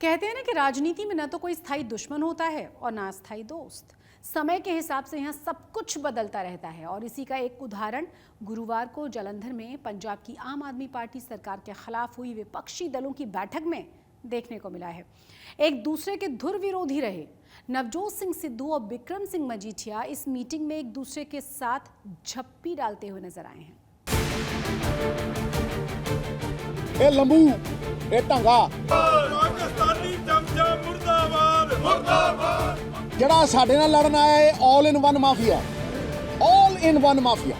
कहते हैं ना कि राजनीति में न तो कोई स्थायी दुश्मन होता है और ना स्थायी दोस्त। समय के हिसाब से यहाँ सब कुछ बदलता रहता है और इसी का एक उदाहरण गुरुवार को जालंधर में पंजाब की आम आदमी पार्टी सरकार के खिलाफ हुई विपक्षी दलों की बैठक में देखने को मिला है। एक दूसरे के धुर विरोधी रहे नवजोत सिंह सिद्धू और बिक्रम सिंह मजीठिया इस मीटिंग में एक दूसरे के साथ झप्पी डालते हुए नजर आए हैं। ए लंबू ए ढंगा पाकिस्तानी चमचा मुर्दाबाद मुर्दाबाद जड़ा साडे नाल लड़न आया है all in one mafia all in one mafia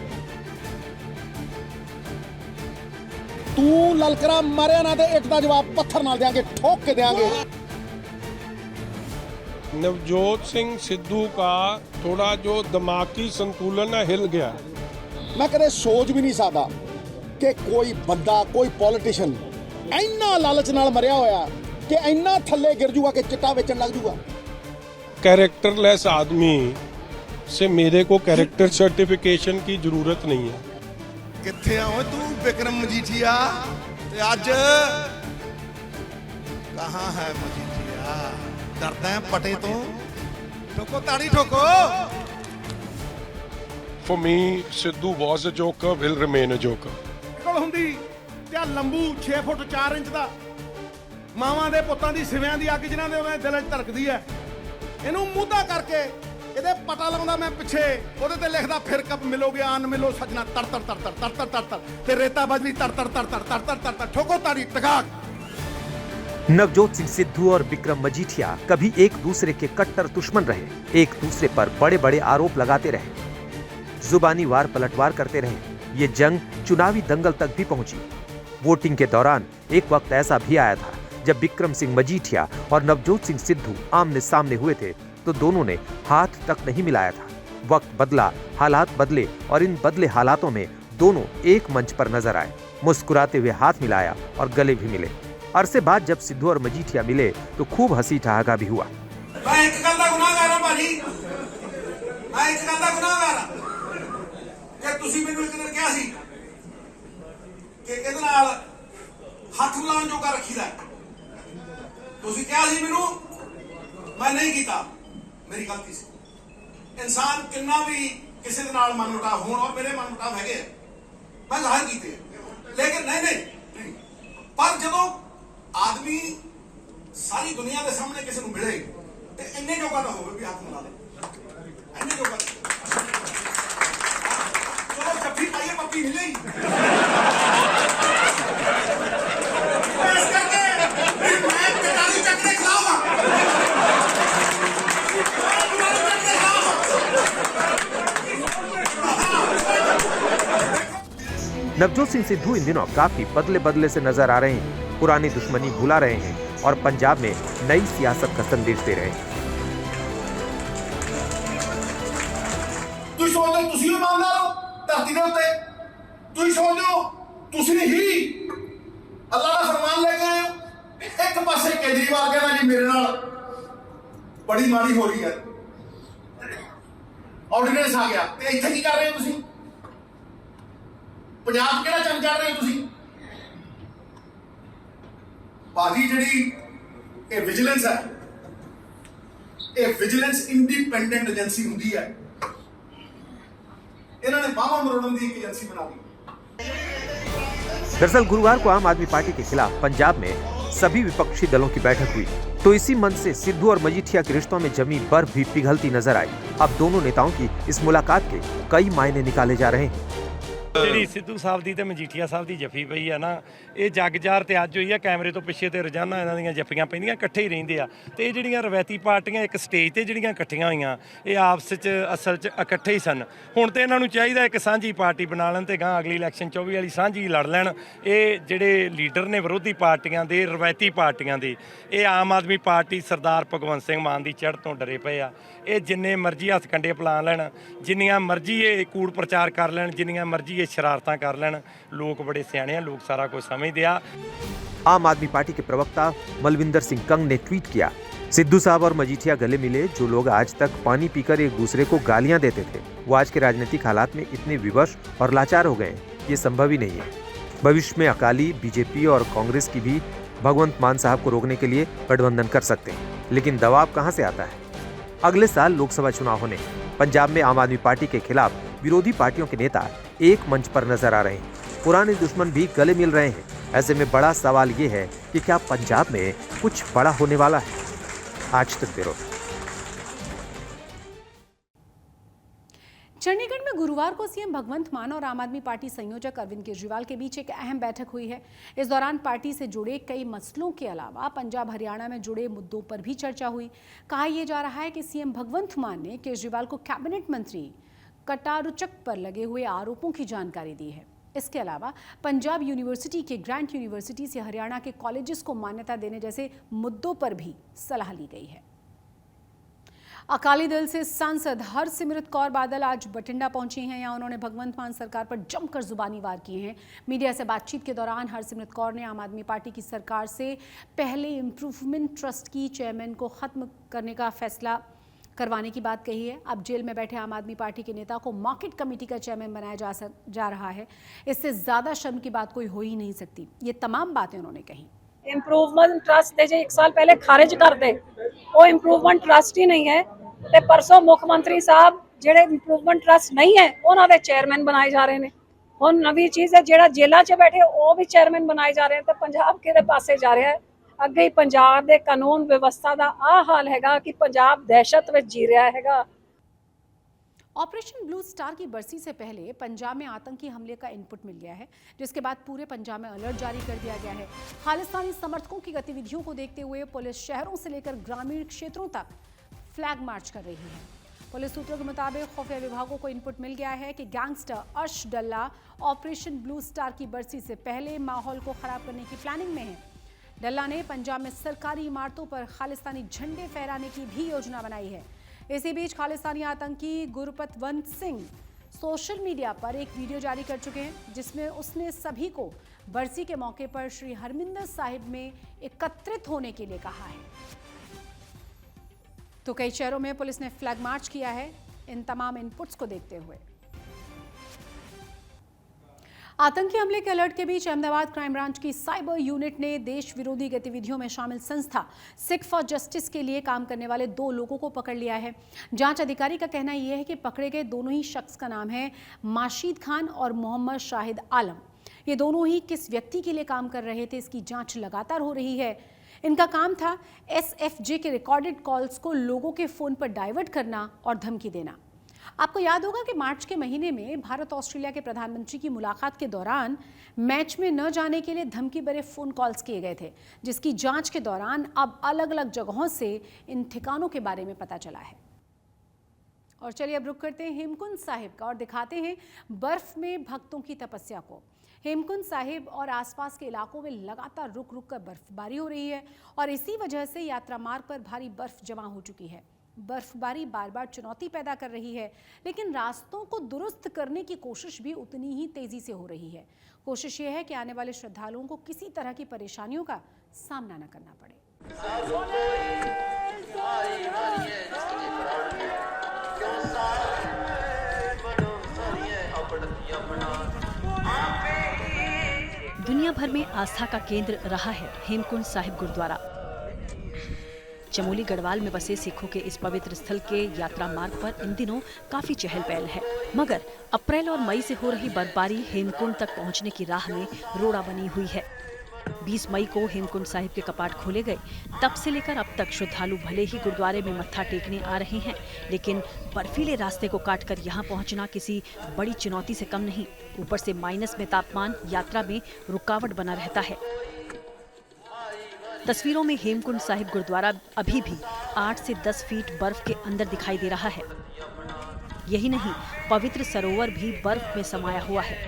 तू ललकरा मारिया ना ते इट दा जवाब पत्थर नाल देंगे ठोक के देंगे। नवजोत सिंह सिद्धू का थोड़ा जो दिमागी संतुलन है हिल गया। मैं कदे सोच भी नहीं सकता कि कोई बंदा कोई पॉलिटिशियन इन्ना लालच नाल मरिया होया कि इन्ना थल्ले गिर जूगा कि चिट्टा बेचन लग जूगा। कैरेक्टरलेस आदमी से मेरे को कैरेक्टर सर्टिफिकेशन की जरूरत नहीं है। किथे आओ तू बिक्रम मजीठिया ते अज कहाँ है मजीठिया? डरदा है पटे तो ठोको ताड़ी ठोको। For me, Sidhu was a joker, will remain a joker. ਕੋਲ ਹੁੰਦੀ ਤੇ ਲੰਬੂ 6 ਫੁੱਟ 4 ਇੰਚ ਦਾ ਮਾਵਾਂ ਦੇ ਪੁੱਤਾਂ ਦੀ ਸਿਵਿਆਂ ਦੀ ਅੱਗ ਜਿਨ੍ਹਾਂ ਦੇ ਉਹਨਾਂ ਦੇ ਦਿਲ 'ਚ ਧੜਕਦੀ ਹੈ ਇਹਨੂੰ ਮੂਧਾ ਕਰਕੇ ਇਹਦੇ ਪਤਾ ਲਾਉਂਦਾ ਮੈਂ ਪਿੱਛੇ ਉਹਦੇ ਤੇ ਲਿਖਦਾ ਫਿਰ ਕਬ ਮਿਲੋਗੇ ਆਨ ਮਿਲੋ ਸਜਣਾ ਤੜ ਤੜ ਤੜ ਤੜ ਤੜ ਤੜ ਤੜ ਤੇ ਰੇਤਾ ਬਜਰੀ ਤੜ ਤੜ ਤੜ ਤੜ ਤੜ ਤੜ ਤੜ ਠੋਕੋ ਤਾੜੀ ਟਕਾਕ। नवजोत सिंह सिद्धू और बिक्रम मजीठिया कभी एक दूसरे के कट्टर दुश्मन रहे, एक दूसरे पर बड़े बड़े आरोप लगाते रहे, जुबानी वार पलटवार करते रहे। ये जंग चुनावी दंगल तक भी पहुंची। वोटिंग के दौरान एक वक्त ऐसा भी आया था जब बिक्रम सिंह मजीठिया और नवजोत सिंह सिद्धू आमने सामने हुए थे तो दोनों ने हाथ तक नहीं मिलाया था। वक्त बदला, हालात बदले और इन बदले हालातों में दोनों एक मंच पर नजर आए, मुस्कुराते हुए हाथ मिलाया और गले भी मिले। अरसे बाद जब सिद्धू और मजीठिया मिले तो खूब हंसी ठहाका भी हुआ। मैं एक गल दा गुनाहगार हां भाजी, मैं एक गल दा गुनाहगार हां कि ਤੁਸੀਂ ਮੈਨੂੰ ਇੱਕ ਦਿਨ ਕਿਹਾ ਸੀ ਕਿ ਇਹਦੇ ਨਾਲ ਹੱਥ ਮਿਲਾਉਣ ਜੋਗਾ ਰੱਖੀਦਾ। ਤੁਸੀਂ ਕਿਹਾ ਸੀ ਮੈਨੂੰ, ਮੈਂ ਨਹੀਂ ਕੀਤਾ, ਮੇਰੀ ਗਲਤੀ ਸੀ। ਇਨਸਾਨ ਕਿੰਨਾ ਵੀ ਕਿਸੇ ਦੇ ਨਾਲ ਮਨਮੁਟਾਵ ਹੋਣ ਔਰ ਮੇਰੇ ਮਨਮੁਟਾਵ ਹੈਗੇ ਮੈਂ ਜ਼ਾਹਿਰ ਕੀਤੇ, ਲੇਕਿਨ ਨਹੀਂ ਪਰ ਜਦੋਂ ਆਦਮੀ ਸਾਰੀ ਦੁਨੀਆ ਦੇ ਸਾਹਮਣੇ ਕਿਸੇ ਨੂੰ ਮਿਲੇ ਤੇ ਇੰਨੇ ਜੋਗਾ ਤਾਂ ਹੋਵੇ ਵੀ ਹੱਥ ਮਿਲਾ ਲੈ, ਇੰਨੇ ਜੋਗਾ ਚਲੋ ਜੱਫੀ ਪਾਈਏ ਪੱਪੀ ਮਿਲੇ ਹੀ ਇਸ ਕਰਕੇ ਮੈਂ ਕਟਾਰੀ ਚੱਕ ਦੇ ਖਿਲਾਫ ਹਾਂ। नवजोत सिंह सिद्धू इन दिनों काफी बदले बदले से नजर आ रहे हैं, पुरानी दुश्मनी भुला रहे हैं और पंजाब में नई सियासत का संदेश दे रहे हैं। ਤੁਸੀਂ ਸੋਚਦੇ ਹੋ ਤੁਸੀਂ ਇਮਾਨਦਾਰ ਹੋ ਧਰਤੀ ਦੇ ਉੱਤੇ, ਤੁਸੀਂ ਸੋਚਦੇ ਹੋ ਤੁਸੀਂ ਹੀ ਅੱਲਾਹ ਦਾ ਫਰਮਾਨ ਲੈ ਕੇ ਆਏ ਹੋ। ਇੱਕ ਪਾਸੇ ਕੇਜਰੀਵਾਲ ਕਹਿੰਦਾ ਜੀ ਮੇਰੇ ਨਾਲ ਬੜੀ ਮਾੜੀ ਹੋ ਰਹੀ ਹੈ, ਆਰਡੀਨੈਂਸ ਆ ਗਿਆ ਤੇ ਇੱਥੇ ਕੀ ਕਰ ਰਹੇ ਹੋ ਤੁਸੀਂ? ਪੰਜਾਬ ਕਿਹੜਾ ਚੰਨ ਚੜ ਰਹੇ ਹੋ ਤੁਸੀਂ? ਬਾਜੀ ਜਿਹੜੀ ਇਹ ਵਿਜੀਲੈਂਸ ਹੈ, ਇਹ ਵਿਜੀਲੈਂਸ ਇੰਡੀਪੈਂਡੈਂਟ ਏਜੰਸੀ ਹੁੰਦੀ ਹੈ। इन्होंने बाबा मरोड़न दी एक एजेंसी बना दी। दरअसल गुरुवार को आम आदमी पार्टी के खिलाफ पंजाब में सभी विपक्षी दलों की बैठक हुई तो इसी मंच से सिद्धू और मजीठिया के रिश्तों में जमी बर्फ भी पिघलती नजर आई। अब दोनों नेताओं की इस मुलाकात के कई मायने निकाले जा रहे हैं। ਜਿਹੜੀ ਸਿੱਧੂ ਸਾਹਿਬ ਦੀ ਤੇ ਮਜੀਠੀਆ ਸਾਹਿਬ ਦੀ ਜੱਫੀ ਪਈ ਆ ਨਾ, ਇਹ ਜਗਜਾਰ ਤੇ ਅੱਜ ਹੋਈ ਆ। ਕੈਮਰੇ ਤੋਂ ਪਿੱਛੇ ਤੇ ਰੋਜ਼ਾਨਾ ਇਹਨਾਂ ਦੀਆਂ ਜੱਫੀਆਂ ਪੈਂਦੀਆਂ, ਇਕੱਠੇ ਹੀ ਰਹਿੰਦੇ ਆ। ਤੇ ਇਹ ਜਿਹੜੀਆਂ ਰਵਾਇਤੀ ਪਾਰਟੀਆਂ ਇੱਕ ਸਟੇਜ ਤੇ ਜਿਹੜੀਆਂ ਇਕੱਠੀਆਂ ਹੋਈਆਂ, ਇਹ ਆਪਸ 'ਚ ਅਸਲ 'ਚ ਇਕੱਠੇ ਹੀ ਸਨ। ਹੁਣ ਤੇ ਇਹਨਾਂ ਨੂੰ ਚਾਹੀਦਾ ਇੱਕ ਸਾਂਝੀ ਪਾਰਟੀ ਬਣਾ ਲੈਣ ਤੇ ਗਾਂ ਅਗਲੀ ਇਲੈਕਸ਼ਨ 24 ਵਾਲੀ ਸਾਂਝੀ ਲੜ ਲੈਣ। ਇਹ ਜਿਹੜੇ ਲੀਡਰ ਨੇ ਵਿਰੋਧੀ ਪਾਰਟੀਆਂ ਦੇ, ਰਵਾਇਤੀ ਪਾਰਟੀਆਂ ਦੇ, ਇਹ ਆਮ ਆਦਮੀ ਪਾਰਟੀ ਸਰਦਾਰ ਭਗਵੰਤ ਸਿੰਘ ਮਾਨ ਦੀ ਚੜ੍ਹ ਤੋਂ ਡਰੇ ਪਏ ਆ। ਇਹ ਜਿੰਨੇ ਮਰਜ਼ੀ ਹੱਥ ਕੰਡੇ ਪਲਾ ਲੈਣ, ਜਿੰਨੀਆਂ ਮਰਜ਼ੀ ਇਹ ਕੂੜ ਪ੍ਰਚਾਰ ਕਰ ਲੈਣ, ਜਿੰਨੀਆਂ ਮਰਜ਼ੀ ਇਹ ਸ਼ਰਾਰਤਾਂ ਕਰ ਲੈਣ, ਲੋਕ ਬੜੇ ਸਿਆਣੇ ਆ, ਲੋਕ ਸਾਰਾ ਕੁਝ समझते आ। आम आदमी पार्टी के प्रवक्ता मलविंदर सिंह कंग ने ट्वीट किया, सिद्धू साहब और मजीठिया गले मिले। जो लोग आज तक पानी पीकर एक दूसरे को गालियां देते थे वो आज के राजनीतिक हालात में इतने विवश और लाचार हो गए, ये संभव ही नहीं है। भविष्य में अकाली, बीजेपी और कांग्रेस की भी भगवंत मान साहब को रोकने के लिए गठबंधन कर सकते हैं, लेकिन दबाव कहां से आता है? अगले साल लोकसभा चुनाव होने, पंजाब में आम आदमी पार्टी के खिलाफ विरोधी पार्टियों के नेता एक मंच पर नजर आ रहे हैं। पुराने दुश्मन भी गले मिल रहे हैं। ऐसे में बड़ा सवाल ये है कि क्या पंजाब में कुछ बड़ा होने वाला है? आज तक ब्यूरो। चंडीगढ़ में गुरुवार को सीएम भगवंत मान और आम आदमी पार्टी संयोजक अरविंद केजरीवाल के बीच एक अहम बैठक हुई है। इस दौरान पार्टी से जुड़े कई मसलों के अलावा पंजाब हरियाणा में जुड़े मुद्दों पर भी चर्चा हुई। कहा यह जा रहा है कि सीएम भगवंत मान ने केजरीवाल को कैबिनेट मंत्री कटारुचक पर लगे हुए आरोपों की जानकारी दी है। इसके अलावा पंजाब यूनिवर्सिटी के ग्रांट यूनिवर्सिटी से हरियाणा के कॉलेजेस को मान्यता देने जैसे मुद्दों पर भी सलाह ली गई है। अकाली दल से सांसद हरसिमरत कौर बादल आज बठिंडा पहुंची हैं। यहां उन्होंने भगवंत मान सरकार पर जमकर जुबानी वार किए हैं। मीडिया से बातचीत के दौरान हरसिमरत कौर ने आम आदमी पार्टी की सरकार से पहले इंप्रूवमेंट ट्रस्ट की चेयरमैन को खत्म करने का फैसला करवाने की बात कही है। अब जेल में बैठे आम आदमी पार्टी के नेता को मार्केट कमेटी का चेयरमैन बनाया जा रहा है। इससे ज्यादा शर्म की बात कोई हो ही नहीं सकती। ये तमाम बातें उन्होंने कही। इंप्रूवमेंट ट्रस्ट दे जे 1 साल पहले खारिज कर दे, वो इंप्रूवमेंट ट्रस्ट ही नहीं है। ते परसों मुख्यमंत्री साहब ਜਿਹੜੇ ਇੰਪਰੂਵਮੈਂਟ ਟਰਸਟ ਨਹੀਂ ਹੈ ਉਹਨਾਂ ਦੇ ਚੇਅਰਮੈਨ ਬਣਾਏ ਜਾ ਰਹੇ ਨੇ। ਹੁਣ ਨਵੀਂ ਚੀਜ਼ ਹੈ ਜਿਹੜਾ ਜੇਲ੍ਹਾਂ 'ਚ ਬੈਠੇ ਉਹ ਵੀ ਚੇਅਰਮੈਨ ਬਣਾਏ ਜਾ ਰਹੇ ਤੇ ਪੰਜਾਬ ਕਿਹਦੇ ਪਾਸੇ ਜਾ ਰਿਹਾ ਹੈ? ਅੱਗੇ ਹੀ ਪੰਜਾਬ ਦੇ ਕਾਨੂੰਨ ਵਿਵਸਥਾ ਦਾ ਆਹ ਹਾਲ ਹੈਗਾ ਕਿ ਪੰਜਾਬ दहशत ਵਿੱਚ जी ਰਿਹਾ ਹੈਗਾ। ऑपरेशन ब्लू स्टार की बरसी से पहले पंजाब में आतंकी हमले का इनपुट मिल गया है, जिसके बाद पूरे पंजाब में अलर्ट जारी कर दिया गया है। खालिस्तानी समर्थकों की गतिविधियों को देखते हुए पुलिस शहरों से लेकर ग्रामीण क्षेत्रों तक फ्लैग मार्च कर रही है। पुलिस सूत्रों के मुताबिक खुफिया विभागों को इनपुट मिल गया है कि गैंगस्टर अर्श डल्ला ऑपरेशन ब्लू स्टार की बरसी से पहले माहौल को खराब करने की प्लानिंग में है। डल्ला ने पंजाब में सरकारी इमारतों पर खालिस्तानी झंडे फहराने की भी योजना बनाई है। इसी बीच खालिस्तानी आतंकी गुरपतवंत सिंह सोशल मीडिया पर एक वीडियो जारी कर चुके हैं, जिसमें उसने सभी को बरसी के मौके पर श्री हरमिंदर साहिब में एकत्रित होने के लिए कहा है। तो कई शहरों में पुलिस ने फ्लैग मार्च किया है इन तमाम इनपुट्स को देखते हुए। आतंकी हमले के अलर्ट के बीच अहमदाबाद क्राइम ब्रांच की साइबर यूनिट ने देश विरोधी गतिविधियों में शामिल संस्था सिख फॉर जस्टिस के लिए काम करने वाले 2 लोगों को पकड़ लिया है। जांच अधिकारी का कहना यह है कि पकड़े गए दोनों ही शख्स का नाम है माशीद खान और मोहम्मद शाहिद आलम। ये दोनों ही किस व्यक्ति के लिए काम कर रहे थे, इसकी जांच लगातार हो रही है। इनका काम था SFJ के रिकॉर्डेड कॉल्स को लोगों के फोन पर डाइवर्ट करना और धमकी देना। आपको याद होगा कि मार्च के महीने में भारत ऑस्ट्रेलिया के प्रधानमंत्री की मुलाकात के दौरान मैच में न जाने के लिए धमकी भरे फोन कॉल्स किए गए थे, जिसकी जांच के दौरान अब अलग अलग जगहों से इन ठिकानों के बारे में पता चला है। और चलिए अब रुक करते हैं हेमकुंड साहिब का और दिखाते हैं बर्फ में भक्तों की तपस्या को। हेमकुंड साहिब और आसपास के इलाकों में लगातार रुक रुक कर बर्फबारी हो रही है और इसी वजह से यात्रा मार्ग पर भारी बर्फ जमा हो चुकी है। बर्फबारी बार बार चुनौती पैदा कर रही है, लेकिन रास्तों को दुरुस्त करने की कोशिश भी उतनी ही तेजी से हो रही है। कोशिश ये है कि आने वाले श्रद्धालुओं को किसी तरह की परेशानियों का सामना न करना पड़े। दुनिया भर में आस्था का केंद्र रहा है हेमकुंड साहिब गुरुद्वारा। चमोली गढ़वाल में बसे सिखों के इस पवित्र स्थल के यात्रा मार्ग पर इन दिनों काफी चहल पहल है, मगर अप्रैल और मई से हो रही बर्फबारी हेमकुंड तक पहुंचने की राह में रोड़ा बनी हुई है। 20 मई को हेमकुंड साहिब के कपाट खोले गए, तब से लेकर अब तक श्रद्धालु भले ही गुरुद्वारे में मत्था टेकने आ रहे हैं, लेकिन बर्फीले रास्ते को काटकर यहाँ पहुँचना किसी बड़ी चुनौती से कम नहीं। ऊपर से माइनस में तापमान यात्रा में रुकावट बना रहता है। तस्वीरों में हेमकुंड साहिब गुरुद्वारा अभी भी 8 से 10 फीट बर्फ के अंदर दिखाई दे रहा है। यही नहीं, पवित्र सरोवर भी बर्फ में समाया हुआ है।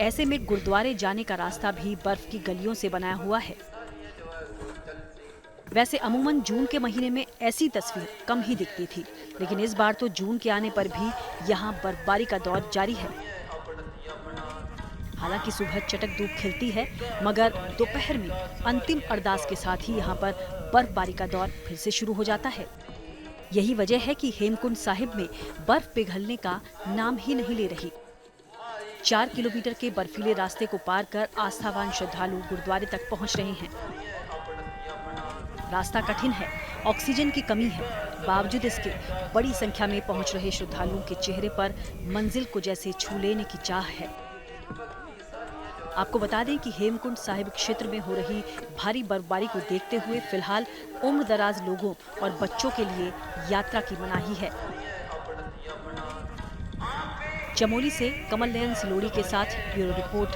ऐसे में गुरुद्वारे जाने का रास्ता भी बर्फ की गलियों से बनाया हुआ है। वैसे अमूमन जून के महीने में ऐसी तस्वीर कम ही दिखती थी, लेकिन इस बार तो जून के आने पर भी यहाँ बर्फबारी का दौर जारी है। हालांकि सुबह चटक धूप खिलती है, मगर दोपहर में अंतिम अरदास के साथ ही यहाँ पर बर्फबारी का दौर फिर से शुरू हो जाता है। यही वजह है कि हेमकुंड साहिब में बर्फ पिघलने का नाम ही नहीं ले रही। 4 किलोमीटर के बर्फीले रास्ते को पार कर आस्थावान श्रद्धालु गुरुद्वारे तक पहुंच रहे हैं। रास्ता कठिन है, ऑक्सीजन की कमी है, बावजूद इसके बड़ी संख्या में पहुंच रहे श्रद्धालुओं के चेहरे पर मंजिल को जैसे छू लेने की चाह है। आपको बता दें कि हेमकुंड साहिब क्षेत्र में हो रही भारी बर्फबारी को देखते हुए फिलहाल उम्र दराज लोगों और बच्चों के लिए यात्रा की मनाही है। चमोली से कमल नयन सिलोड़ी के साथ ब्यूरो रिपोर्ट।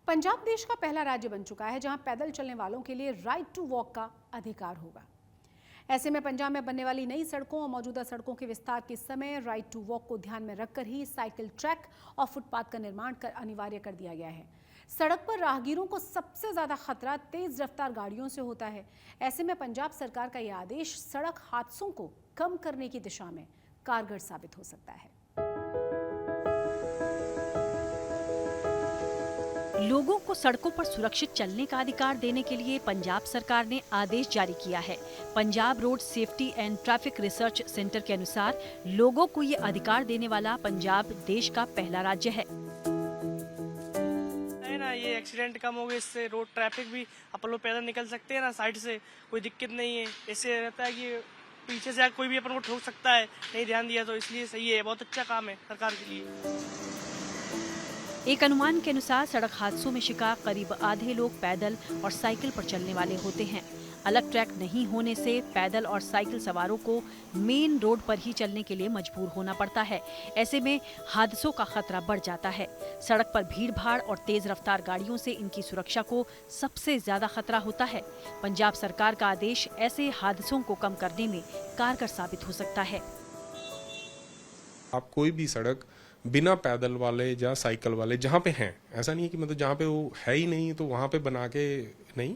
पंजाब देश का पहला राज्य बन चुका है जहां पैदल चलने वालों के लिए राइट टू वॉक का अधिकार होगा। ऐसे में पंजाब में बनने वाली नई सड़कों और मौजूदा सड़कों के विस्तार के समय राइट टू वॉक को ध्यान में रखकर ही साइकिल ट्रैक और फुटपाथ का निर्माण अनिवार्य कर दिया गया है। सड़क पर राहगीरों को सबसे ज्यादा खतरा तेज रफ्तार गाड़ियों से होता है। ऐसे में पंजाब सरकार का यह आदेश सड़क हादसों को कम करने की दिशा में कारगर साबित हो सकता है। लोगों को सड़कों पर सुरक्षित चलने का अधिकार देने के लिए पंजाब सरकार ने आदेश जारी किया है। Punjab road safety and traffic research centre के अनुसार लोगों को ये अधिकार देने वाला पंजाब देश का पहला राज्य है। ना ये एक्सीडेंट कम हो गए, इससे रोड ट्रैफिक भी अपन लोग पैदल निकल सकते हैं ना, साइड से कोई दिक्कत नहीं है। इससे रहता है कि पीछे से कोई भी अपन को ठोक सकता है, नहीं ध्यान दिया तो, इसलिए सही है, बहुत अच्छा काम है सरकार के लिए। एक अनुमान के अनुसार सड़क हादसों में शिकार करीब आधे लोग पैदल और साइकिल पर चलने वाले होते हैं। अलग ट्रैक नहीं होने से पैदल और साइकिल सवारों को मेन रोड पर ही चलने के लिए मजबूर होना पड़ता है। ऐसे में हादसों का खतरा बढ़ जाता है। सड़क पर भीड़-भाड़ और तेज रफ्तार गाड़ियों से इनकी सुरक्षा को सबसे ज्यादा खतरा होता है। पंजाब सरकार का आदेश ऐसे हादसों को कम करने में कारगर साबित हो सकता है। आप कोई भी सड़क बिना पैदल वाले या साइकिल वाले जहाँ पे हैं, ऐसा नहीं है कि मतलब जहाँ पे वो है ही नहीं तो वहाँ पे बना के नहीं,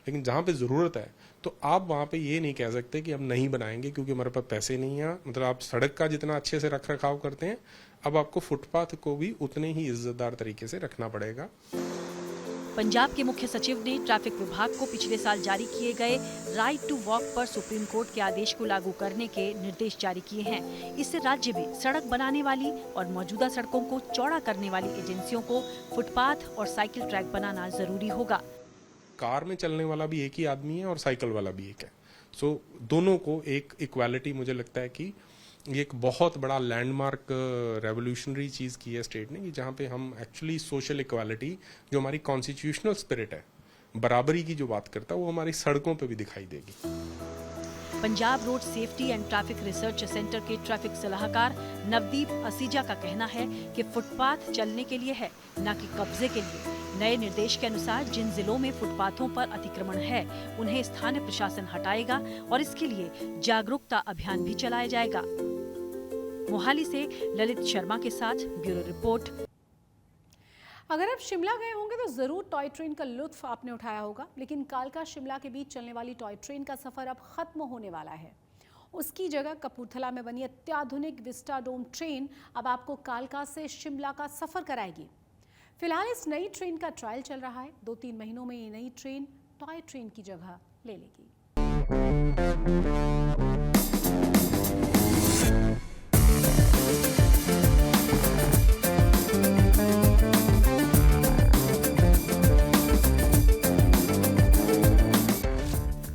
लेकिन जहाँ पे ज़रूरत है तो आप वहाँ पे ये नहीं कह सकते कि हम नहीं बनाएंगे क्योंकि हमारे पास पैसे नहीं है। मतलब आप सड़क का जितना अच्छे से रख रखाव करते हैं, अब आपको फुटपाथ को भी उतने ही इज्जतदार तरीके से रखना पड़ेगा। पंजाब के मुख्य सचिव ने ट्रैफिक विभाग को पिछले साल जारी किए गए राइट टू वॉक पर सुप्रीम कोर्ट के आदेश को लागू करने के निर्देश जारी किए हैं। इससे राज्य में सड़क बनाने वाली और मौजूदा सड़कों को चौड़ा करने वाली एजेंसियों को फुटपाथ और साइकिल ट्रैक बनाना जरूरी होगा। कार में चलने वाला भी एक ही आदमी है और साइकिल वाला भी एक है, सो दोनों को एक इक्वालिटी, मुझे लगता है कि ये एक बहुत बड़ा लैंडमार्क रेवोल्यूशनरी चीज़ की है स्टेट ने, कि जहाँ पे हम एक्चुअली सोशल इक्वालिटी, जो हमारी कॉन्स्टिट्यूशनल स्पिरिट है, बराबरी की जो बात करता है, वो हमारी सड़कों पे भी दिखाई देगी। Punjab road safety and traffic research centre के ट्रैफिक सलाहकार नवदीप असीजा का कहना है कि फुटपाथ चलने के लिए है, न कि कब्जे के लिए। नए निर्देश के अनुसार जिन जिलों में फुटपाथों पर अतिक्रमण है, उन्हें स्थानीय प्रशासन हटाएगा और इसके लिए जागरूकता अभियान भी चलाया जाएगा। मोहाली से ललित शर्मा के साथ ब्यूरो रिपोर्ट। अगर आप शिमला गए होंगे तो जरूर टॉय ट्रेन का लुत्फ आपने उठाया होगा, लेकिन कालका शिमला के बीच चलने वाली टॉय ट्रेन का सफर अब खत्म होने वाला है। उसकी जगह कपूरथला में बनी अत्याधुनिक विस्टाडोम ट्रेन अब आपको कालका से शिमला का सफर कराएगी। फिलहाल इस नई ट्रेन का ट्रायल चल रहा है। 2-3 महीनों में ये नई ट्रेन टॉय ट्रेन की जगह ले लेगी।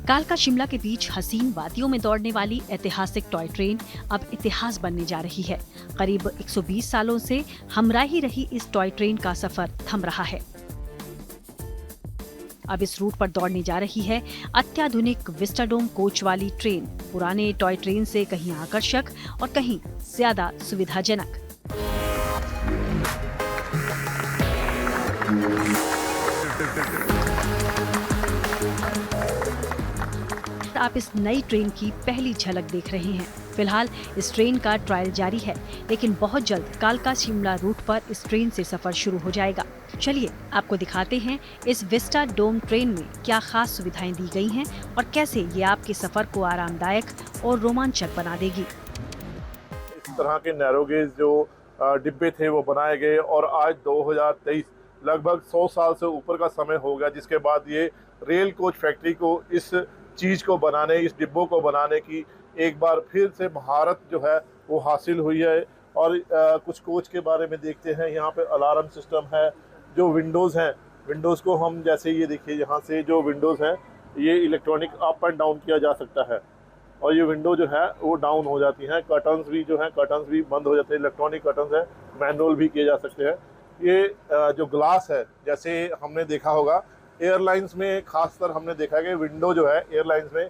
कालका शिमला के बीच हसीन वादियों में दौड़ने वाली ऐतिहासिक टॉय ट्रेन अब इतिहास बनने जा रही है। करीब 120 सालों से हमराही रही इस टॉय ट्रेन का सफर थम रहा है। अब इस रूट पर दौड़ने जा रही है अत्याधुनिक विस्टाडोम कोच वाली ट्रेन, पुराने टॉय ट्रेन से कहीं आकर्षक और कहीं ज्यादा सुविधाजनक। आप इस नई ट्रेन की पहली झलक देख रहे हैं। फिलहाल इस ट्रेन का ट्रायल जारी है, लेकिन बहुत जल्द कालका शिमला रूट पर इस ट्रेन से सफर शुरू हो जाएगा। चलिए आपको दिखाते हैं इस विस्टा डोम ट्रेन में क्या खास सुविधाएं दी गई हैं और कैसे ये आपके सफर को आरामदायक और रोमांचक बना देगी। इस तरह के नैरोगेज जो डिब्बे थे वो बनाए गए और आज 2023 लगभग 100 साल से ऊपर का समय हो गया, जिसके बाद ये रेल कोच फैक्ट्री को इस चीज़ को बनाने, इस डिब्बों को बनाने की एक बार फिर से महारत जो है वो हासिल हुई है। और कुछ कोच के बारे में देखते हैं। यहाँ पे अलार्म सिस्टम है, जो विंडोज़ हैं, विंडोज़ को हम जैसे ये देखिए, यहाँ से जो विंडोज़ हैं ये इलेक्ट्रॉनिक अप एंड डाउन किया जा सकता है, और ये विंडो जो है वो डाउन हो जाती हैं। कर्टन्स भी जो हैं, कर्टन्स भी बंद हो जाते हैं, इलेक्ट्रॉनिक कर्टन्स है, मैनुअल भी किए जा सकते हैं। ये जो ग्लास है, जैसे हमने देखा होगा एयरलाइंस में, खासकर हमने देखा है कि विंडो जो है एयरलाइंस में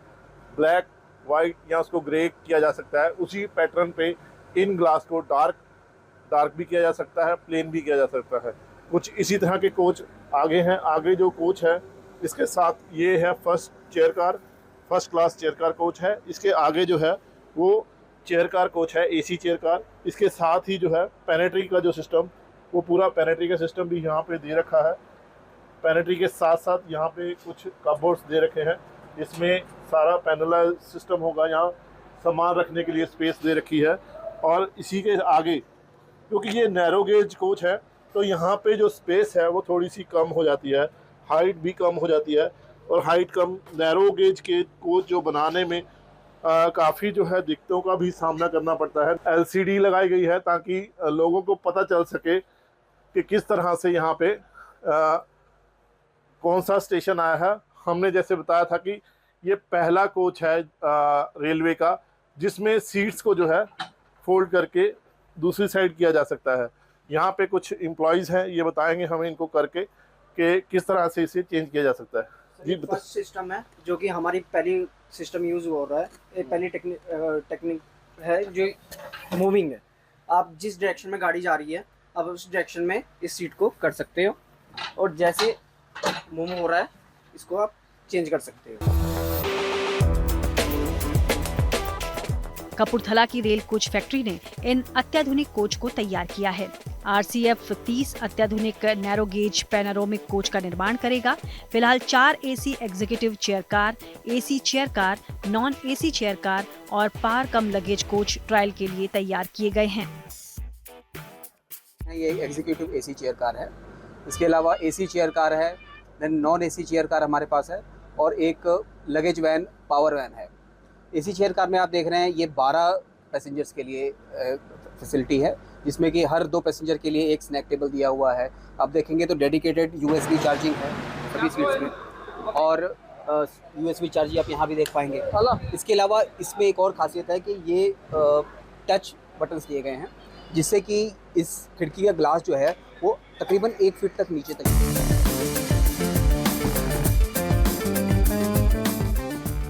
ब्लैक, वाइट या उसको ग्रे किया जा सकता है। उसी पैटर्न पे इन ग्लास को डार्क भी किया जा सकता है, प्लेन भी किया जा सकता है। कुछ इसी तरह के कोच आगे हैं। आगे जो कोच है इसके साथ ये है first class chair car coach है। इसके आगे जो है वो चेयर कार कोच है, एसी चेयर कार। इसके साथ ही जो है पेनेट्री का जो सिस्टम, वो पूरा पेनेट्री का सिस्टम भी यहाँ पे दे रखा है। पेनेट्री के साथ साथ यहाँ पे कुछ कपबोर्ड्स दे रखे हैं, इसमें सारा पैनल सिस्टम होगा। यहाँ सामान रखने के लिए स्पेस दे रखी है। और इसी के आगे, क्योंकि ये नैरो गेज कोच है, तो यहाँ पे जो स्पेस है वो थोड़ी सी कम हो जाती है, हाइट भी कम हो जाती है। और हाइट कम नैरो गेज के कोच जो बनाने में काफ़ी जो है दिक्कतों का भी सामना करना पड़ता है। LCD लगाई गई है ताकि लोगों को पता चल सके कि किस तरह से यहाँ पे कौन सा स्टेशन आया है। हमने जैसे बताया था कि ये पहला कोच है रेलवे का जिसमें सीट्स को जो है फोल्ड करके दूसरी साइड किया जा सकता है। यहाँ पे कुछ एम्प्लॉयज़ हैं, ये बताएंगे हमें इनको करके कि किस तरह से इसे चेंज किया जा सकता है। जी फर्स्ट सिस्टम है जो कि हमारी पहली सिस्टम यूज़ हो रहा है। ये पहली टेक्निक है जो मूविंग है। आप जिस डायरेक्शन में गाड़ी जा रही है, आप उस डायरेक्शन में इस सीट को कर सकते हो, और जैसे मूव हो रहा है इसको आप चेंज कर सकते हो। कपूरथला की रेल कोच फैक्ट्री ने इन अत्याधुनिक कोच को तैयार किया है। RCF 30 अत्याधुनिक नैरो गेज पैनोरामिक कोच का निर्माण करेगा। फिलहाल 4 AC executive chair car, AC chair car, non AC chair car और पार कम लगेज कोच ट्रायल के लिए तैयार किए गए हैं। ये एग्जीक्यूटिव AC चेयर कार है। इसके अलावा AC चेयर कार है, then non AC chair car हमारे पास है, और एक लगेज वैन, पावर वैन है। AC चेयर कार में आप देख रहे हैं ये 12 पैसेंजर्स के लिए फैसिलिटी है, जिसमें कि हर 2 पैसेंजर के लिए एक स्नैक टेबल दिया हुआ है। आप देखेंगे तो डेडिकेटेड USB चार्जिंग है सभी सीट्स में, और USB चार्जिंग आप यहाँ भी देख पाएंगे। इसके अलावा इसमें एक और खासियत है कि ये टच बटन्स दिए गए हैं, जिससे कि इस खिड़की का ग्लास जो है वो तकरीबन 1 फीट तक नीचे तक।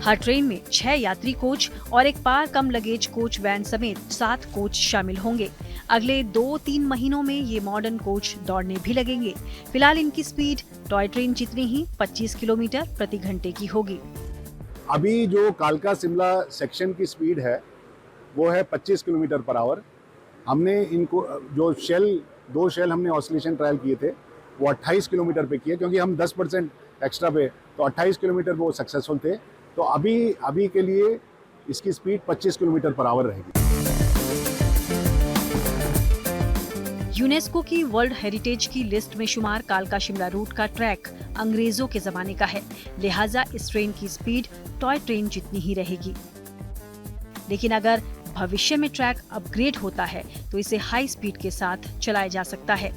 हर ट्रेन में 6 यात्री कोच और एक पार कम लगेज कोच वैन समेत 7 कोच शामिल होंगे। अगले 2-3 महीनों में ये मॉडर्न कोच दौड़ने भी लगेंगे। फिलहाल इनकी स्पीड टॉय ट्रेन जितनी ही 25 किलोमीटर प्रति घंटे की होगी। अभी जो कालका शिमला सेक्शन की स्पीड है वो है 25 किलोमीटर पर आवर। हमने इनको जो 2 शेल हमने ऑसिलेशन ट्रायल किए थे वो 28 किलोमीटर पे किए, क्योंकि हम 10% एक्स्ट्रा पे, तो 28 किलोमीटर वो सक्सेसफुल थे। तो अभी के लिए इसकी स्पीड 25 किलोमीटर पर आवर रहेगी। यूनेस्को की वर्ल्ड हेरिटेज की लिस्ट में शुमार कालका शिमला रूट का ट्रैक अंग्रेजों के जमाने का है, लिहाजा इस ट्रेन की स्पीड टॉय ट्रेन जितनी ही रहेगी। लेकिन अगर भविष्य में ट्रैक अपग्रेड होता है तो इसे हाई स्पीड के साथ चलाया जा सकता है।